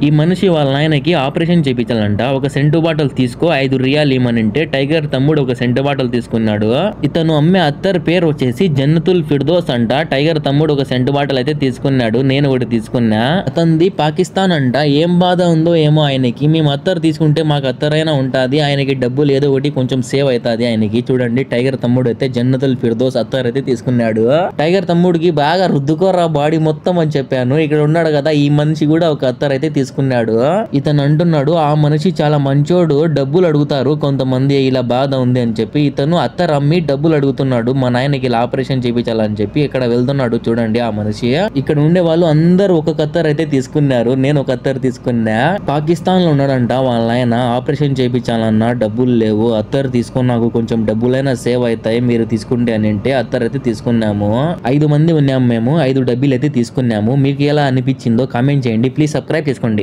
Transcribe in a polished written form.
ఈ మనిషి వాళ్ళ నాయనకి ఆపరేషన్ చేయించాలంట. ఒక సెంటు బాటల్ తీసుకో 5 రియాల్ ఇమ్మనంటే టైగర్ తమ్ముడు ఒక సెంటు బాటల్ తీసుకున్నాడు. ఇతను అమ్మే అత్తర్ పేరు వచ్చేసి జన్నతుల్ ఫిర్దోస్ అంట. టైగర్ తమ్ముడు ఒక సెంటు బాటల్ అయితే తీసుకున్నాడు. నేను ఒకటి తీసుకున్నా. అతనిది పాకిస్తాన్ అంట. ఏం బాధ ఉందో ఏమో ఆయనకి. మేము అత్తర్ తీసుకుంటే మాకు అత్తరైనా ఉంటుంది, ఆయనకి డబ్బులు ఏదో ఒకటి కొంచెం సేవ్ అవుతుంది ఆయనకి. చూడండి టైగర్ తమ్ముడు అయితే జన్నతుల్ ఫిర్దోస్ అత్తర్ అయితే తీసుకున్నాడు. టైగర్ తమ్ముడికి బాగా రుద్దుకోరా బాడీ మొత్తం అని చెప్పాను. ఇక్కడ ఉన్నాడు కదా ఈ మనిషి కూడా ఒక అత్తర్ అయితే తీసుకున్నాడు. ఇతను అంటున్నాడు ఆ మనిషి చాలా మంచోడు, డబ్బులు అడుగుతారు కొంతమంది ఇలా బాధ ఉంది అని చెప్పి. ఇతను అత్తర్ అమ్మి డబ్బులు అడుగుతున్నాడు మా నాయనకి ఇలా ఆపరేషన్ చేయించాలని చెప్పి. ఇక్కడ వెళ్తున్నాడు చూడండి ఆ మనిషి. ఇక్కడ ఉండే వాళ్ళు అందరూ ఒక కత్తర్ అయితే తీసుకున్నారు. నేను ఒక అత్తర్ తీసుకున్నా. పాకిస్తాన్ లో ఉన్నాడంట వాళ్ళ నాయన. ఆపరేషన్ చేయించాలన్నా డబ్బులు లేవు, అత్తర్ తీసుకుని నాకు కొంచెం డబ్బులైనా సేవ్ అవుతాయి మీరు తీసుకుంటే అని అంటే అత్తర్ అయితే తీసుకున్నాము. 5 మంది ఉన్నాము మేము. 5 డబ్బీలు అయితే తీసుకున్నాము. మీకు ఎలా అనిపించిందో కామెంట్ చేయండి. ప్లీజ్ సబ్స్క్రైబ్ చేసుకోండి.